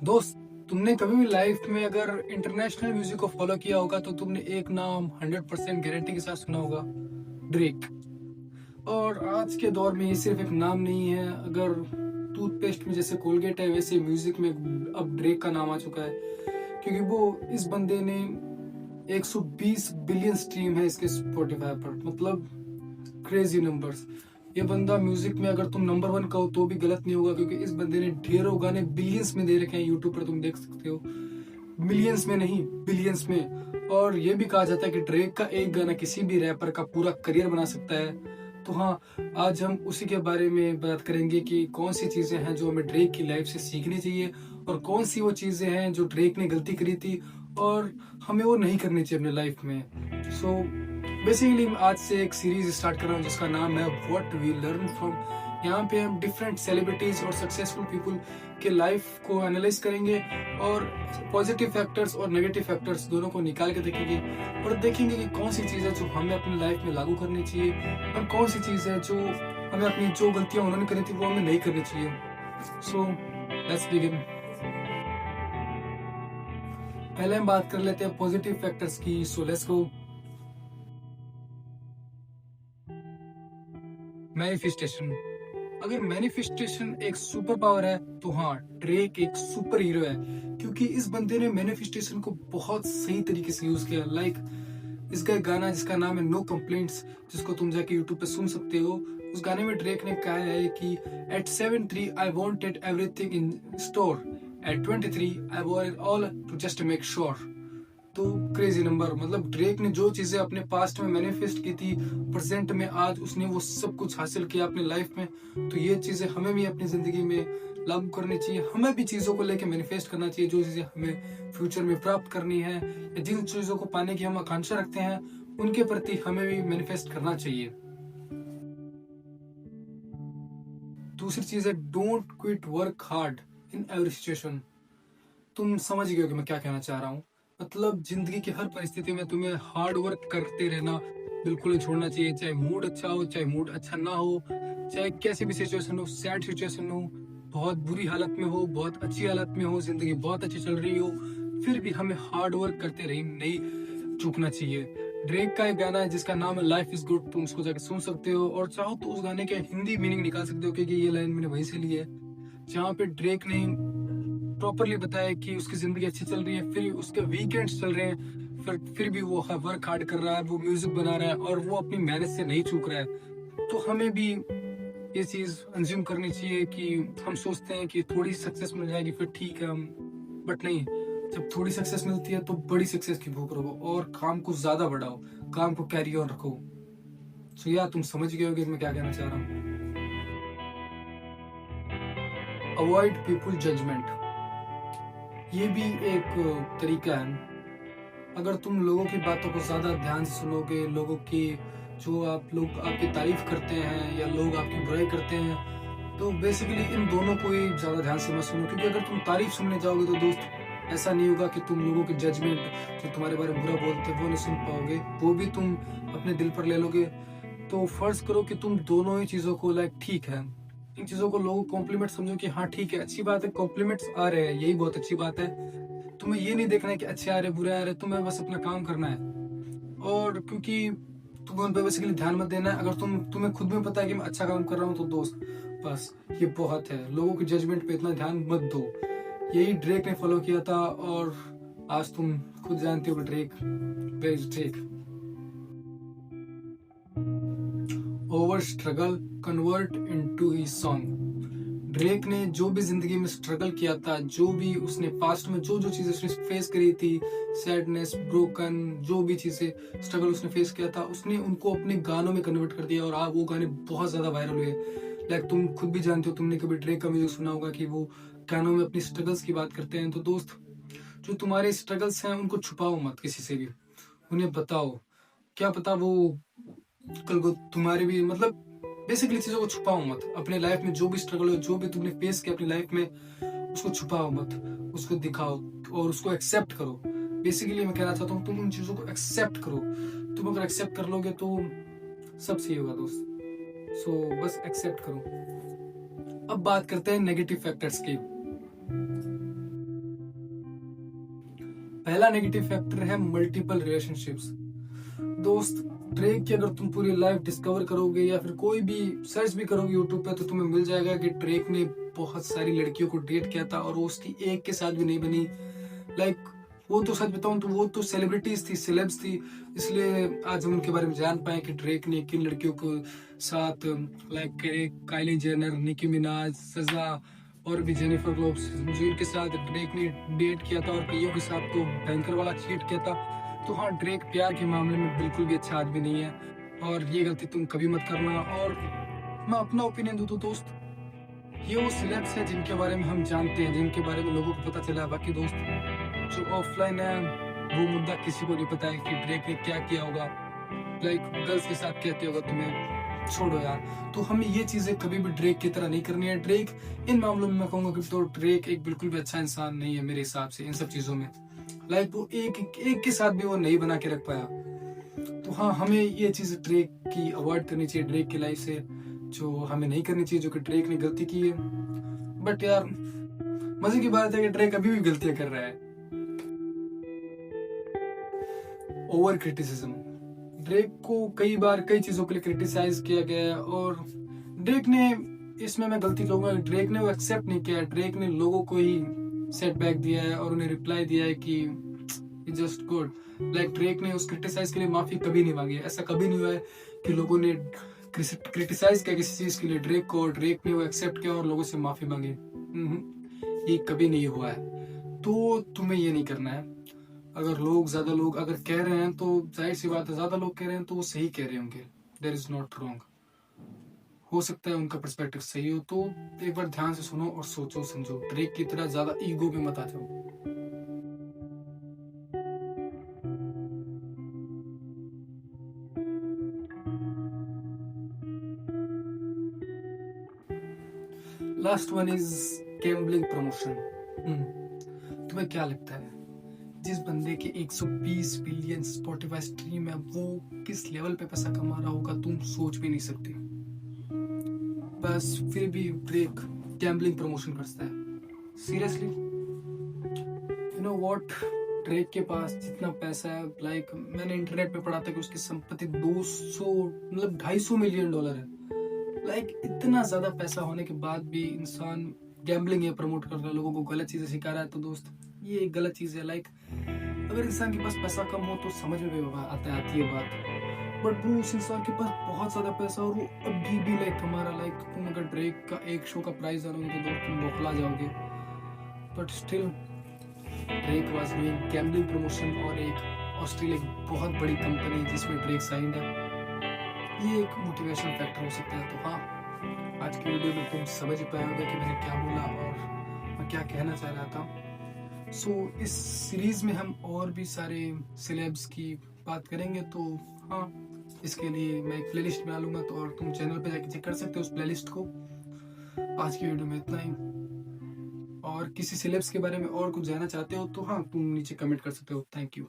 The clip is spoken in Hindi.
दोस्त, तुमने कभी भी लाइफ में अगर इंटरनेशनल म्यूजिक को फॉलो किया होगा तो तुमने एक नाम 100% गारंटी के साथ सुना होगा, ड्रेक। और आज के दौर में ये सिर्फ एक नाम नहीं है। अगर टूथपेस्ट में जैसे कोलगेट है, वैसे म्यूजिक में अब ड्रेक का नाम आ चुका है, क्योंकि वो इस बंदे ने 120 बिलियन स्ट्रीम है इसके स्पॉटिफाई पर। मतलब क्रेजी नंबर्स। ये बंदा म्यूजिक में अगर तुम नंबर 1 कहो तो भी गलत नहीं होगा, क्योंकि इस बंदे ने ढेरों गाने बिलियंस में दे रखे हैं। यूट्यूब पर तुम देख सकते हो, मिलियंस में नहीं, बिलियंस में। और ये भी कहा जाता है कि ड्रेक का एक गाना किसी भी रैपर का पूरा करियर बना सकता है। तो हाँ, आज हम उसी के बारे में बात करेंगे कि कौन सी चीजें हैं जो हमें ड्रेक की लाइफ से सीखनी चाहिए, और कौन सी वो चीजें हैं जो ड्रेक ने गलती करी थी और हमें वो नहीं करनी चाहिए अपने लाइफ में। सो बेसिकली आज से एक सीरीज स्टार्ट कर रहा हूँ जिसका नाम है व्हाट वी लर्न फ्रॉम। यहाँ पे हम डिफरेंट सेलिब्रिटीज और सक्सेसफुल पीपल के लाइफ को एनालाइज करेंगे, और पॉजिटिव फैक्टर्स और नेगेटिव फैक्टर्स दोनों को निकाल के देखेंगे, और देखेंगे कि कौन सी चीज़ है जो हमें अपनी लाइफ में लागू करनी चाहिए, और कौन सी चीज़ है जो हमें अपनी जो गलतियां उन्होंने करी थी वो हमें नहीं करनी चाहिए। So let's begin. पहले हम बात कर लेते हैं पॉजिटिव फैक्टर्स की। So let's go. मैनिफेस्टेशन। अगर मैनिफेस्टेशन एक सुपर पावर है तो हाँ, ड्रेक एक सुपर हीरो है, क्योंकि इस बंदे ने मैनिफेस्टेशन को बहुत सही तरीके से यूज किया। लाइक इसका एक गाना जिसका नाम है नो कंप्लेंट्स, जिसको तुम जाके यूट्यूब पे सुन सकते हो। उस गाने में ड्रेक ने कहा है कि at 73 I wanted everything in store, at 23 I wanted all to just make sure. तो क्रेजी नंबर। मतलब ड्रेक ने जो चीजें अपने पास्ट में मैनिफेस्ट की थी, प्रेजेंट में आज उसने वो सब कुछ हासिल किया अपनी लाइफ में। तो ये चीजें हमें भी अपनी जिंदगी में लागू करनी चाहिए। हमें भी चीजों को लेकर मैनिफेस्ट करना चाहिए, जो चीजें हमें फ्यूचर में प्राप्त करनी है, या जिन चीजों को पाने की हम आकांक्षा रखते हैं, उनके प्रति हमें भी मैनिफेस्ट करना चाहिए। दूसरी चीज है don't quit work hard in every situation. तुम समझ गए हो कि मैं क्या कहना चाह रहा हूँ। मतलब जिंदगी की हर परिस्थिति में तुम्हें हार्ड वर्क करते रहना बिल्कुल नहीं छोड़ना चाहिए। चाहे मूड अच्छा हो, चाहे मूड अच्छा ना हो, चाहे कैसी भी सिचुएशन हो, सैड सिचुएशन हो, बहुत बुरी हालत में हो, बहुत अच्छी हालत में हो, जिंदगी बहुत अच्छी चल रही हो, फिर भी हमें हार्ड वर्क करते रही नहीं चूकना चाहिए। ड्रेक का एक गाना है जिसका नाम है लाइफ इज गुड, तुम उसको जाके सुन सकते हो, और चाहो तो उस गाने के हिंदी मीनिंग निकाल सकते हो, क्योंकि ये लाइन मैंने वहीं से ली है, जहाँ पे ड्रेक ने प्रॉपरली बताया कि उसकी जिंदगी अच्छी चल रही है, फिर उसके वीकेंड्स चल रहे हैं, फिर भी वो वर्क हार्ड कर रहा है, वो म्यूजिक बना रहा है, और वो अपनी मेहनत से नहीं चूक रहा है। तो हमें भी ये चीज अंज्यूम करनी चाहिए कि हम सोचते हैं कि थोड़ी सक्सेस मिल जाएगी फिर ठीक है हम, बट नहीं। जब थोड़ी सक्सेस मिलती है तो बड़ी सक्सेस की भूख रखो, और काम को ज्यादा बढ़ाओ, काम को कैरी ऑन रखो। सो यार, तुम समझ गए होगे मैं क्या कहना चाह रहा हूँ। Avoid people judgment. ये भी एक तरीका है। अगर तुम लोगों की बातों को ज्यादा ध्यान से सुनोगे, लोगों की जो लोग आपकी तारीफ करते हैं या लोग आपकी बुराई करते हैं, तो बेसिकली इन दोनों को ही ज्यादा ध्यान से मत सुनो। क्योंकि अगर तुम तारीफ सुनने जाओगे तो दोस्त, ऐसा नहीं होगा कि तुम लोगों की जजमेंट जो तुम्हारे बारे में बुरा बोलते हैं वो नहीं सुन पाओगे, वो भी तुम अपने दिल पर ले लोगे। तो फर्ज करो कि तुम दोनों ही चीजों को लाइक ठीक है, इन चीजों को लोगों कॉम्प्लीमेंट समझो कि हाँ ठीक है, अच्छी बात है, कॉम्प्लीमेंट्स आ रहे हैं, यही बहुत अच्छी बात है। तुम्हें ये नहीं देखना है कि अच्छे आ रहे बुरे आ रहे, तुम्हें बस अपना काम करना है। और क्योंकि तुम्हें उन पे बेसिकली ध्यान मत देना है। अगर तुम्हें खुद में पता है कि मैं अच्छा काम कर रहा हूँ तो दोस्त, बस ये बहुत है। लोगों की जजमेंट पे इतना ध्यान मत दो। यही ड्रेक ने फॉलो किया था, और आज तुम खुद जानते हो कि Drake over struggle convert into ही सॉन्ग। ड्रेक ने जो भी जिंदगी में स्ट्रगल किया था, जो भी उसने पास्ट में जो जो चीजें उसने फेस करी थी, सैडनेस, ब्रोकन, जो भी चीजें स्ट्रगल उसने फेस किया था, उसने उनको अपने गानों में कन्वर्ट कर दिया, और वो गाने बहुत ज्यादा वायरल हुए। लाइक तुम खुद भी जानते हो, तुमने कभी ड्रेक का म्यूजिक सुना होगा कि वो गानों में अपनी स्ट्रगल्स की बात करते हैं। तो दोस्त, जो तुम्हारे स्ट्रगल्स हैं उनको छुपाओ मत किसी से भी, उन्हें बताओ। क्या पता वो कल को तुम्हारे भी, मतलब बेसिकली चीजों को छुपाओ मत। अपने लाइफ में जो भी स्ट्रगल हो, जो भी तुमने फेस किया अपनी लाइफ में, उसको छुपाओ मत, उसको दिखाओ और उसको एक्सेप्ट करो। बेसिकली मैं कहना चाहता हूँ, तुम उन चीजों को एक्सेप्ट करो। तुम अगर एक्सेप्ट कर लोगे तो सब सही होगा दोस्त। सो बस एक्सेप्ट करो। अब बात करते हैं नेगेटिव फैक्टर्स की। पहला नेगेटिव फैक्टर है मल्टीपल रिलेशनशिप्स। दोस्त, ड्रेक की अगर तुम पूरी लाइफ डिस्कवर करोगे या फिर कोई भी सर्च भी करोगे यूट्यूब पे, तो तुम्हें मिल जाएगा कि ड्रेक ने बहुत सारी लड़कियों को डेट किया था और वो उसकी एक के साथ भी नहीं बनी। लाइक वो तो सच बताऊं तो वो तो सेलिब्रिटीज थी, सेलेब्स थी, इसलिए आज हम उनके बारे में जान पाए कि ड्रेक ने किन लड़कियों को साथ, लाइक काइली जेनर, निकी मिनाज, सजा और भी जेनिफर लोपेज, जिनके साथ ड्रेक ने डेट किया था और कईयों के साथ तो भयंकर वाला चीट किया था। तो हाँ, ड्रेक प्यार के मामले में बिल्कुल भी अच्छा आदमी नहीं है और ये गलती तुम कभी मत करना। और मैं अपना ओपिनियन दूं तो दोस्त, ये वो सिलेब्स है जिनके बारे में हम जानते हैं, जिनके बारे में लोगों को पता चला है। बाकी दोस्त जो ऑफलाइन है वो मुद्दा किसी को नहीं पता है कि ड्रेक ने क्या किया होगा, लाइक गर्ल्स के साथ कहते होगा, तुम्हें छोड़ो यार। तो हमें ये चीजें कभी भी ड्रेक की तरह नहीं करनी है। ड्रेक इन मामलों में मैं कहूंगा कि तो ड्रेक एक बिल्कुल भी अच्छा इंसान नहीं है मेरे हिसाब से इन सब चीजों में। लाइक वो एक के साथ भी वो नहीं बना के रख पाया। तो हाँ, हमें ये चीज ड्रेक की अवॉइड करनी चाहिए, ड्रेक की लाइफ से जो हमें नहीं करनी चाहिए, जो कि ड्रेक ने गलती की है। बट यार मजे की बात है कि ड्रेक अभी भी गलतियां कर रहा है। ओवर क्रिटिसिज्म, ड्रेक को कई बार कई चीजों के लिए क्रिटिसाइज किया गया है और ड्रेक ने, इसमें मैं गलती कहूंगा, ड्रेक ने वो एक्सेप्ट नहीं किया। ड्रेक ने लोगों को ही सेटबैक दिया है और उन्हें रिप्लाई दिया है कि it's just good. Like Drake ने उस क्रिटिसाइज के लिए माफी कभी नहीं मांगी। ऐसा कभी नहीं हुआ है कि लोगों ने क्रिटिसाइज किया किसी चीज के लिए ड्रेक को, ड्रेक ने वो एक्सेप्ट किया और लोगों से माफी मांगी। ये कभी नहीं हुआ है। तो तुम्हें ये नहीं करना है। अगर ज्यादा लोग अगर कह रहे हैं तो जाहिर सी बात है, ज्यादा लोग कह रहे हैं तो वो सही कह रहे होंगे। There is not wrong. हो सकता है उनका पर्सपेक्टिव सही हो, तो एक बार ध्यान से सुनो और सोचो समझो। ड्रेक की तरह ज्यादा ईगो में मत आ जाओ। Last one is gambling promotion. तुम्हें क्या लगता है, जिस बंदे के 120 बिलियन स्पॉटिफाई स्ट्रीम है, वो किस लेवल पे पैसा कमा रहा होगा तुम सोच भी नहीं सकते। बस फिर भी ड्रेक गैम्बलिंग प्रमोशन करता है। Seriously, you know what, Drake के पास जितना पैसा है, लाइक मैंने इंटरनेट पे पढ़ा था कि उसकी संपत्ति 200 मतलब $250 मिलियन है। लाइक इतना ज्यादा पैसा होने के बाद भी इंसान गैम्बलिंग या प्रमोट कर रहा है, लोगों को गलत चीजें सिखा रहा है। तो दोस्त, ये एक गलत चीज है। लाइक अगर इंसान के पास पैसा कम हो तो समझ में भी आती है बात, बट वो उस इंसान के पास बहुत ज्यादा पैसा और वो अभी भी लाइक हमारा, लाइक तुम अगर ड्रेक का एक शो का प्राइस जानोगे तो दोस्त तुम बौखला जाओगे। But still Drake was doing gambling promotion और एक ऑस्ट्रेलिया की बहुत बड़ी कंपनी है जिसमें ड्रेक साइंड है। ये एक मोटिवेशनल फैक्टर हो सकता है। तो हाँ, आज की वीडियो में तुम समझ पाए होगे कि मैंने क्या बोला और मैं क्या कहना चाह रहा था। सो इस सीरीज में हम और भी सारे सेलेब्स की बात करेंगे। तो हाँ, इसके लिए मैं एक प्लेलिस्ट बना लूंगा, तो और तुम चैनल पे जाके चेक कर सकते हो उस प्लेलिस्ट को। आज की वीडियो में इतना ही। और किसी सेलेब्स के बारे में और कुछ जानना चाहते हो तो हाँ, तुम नीचे कमेंट कर सकते हो। Thank you.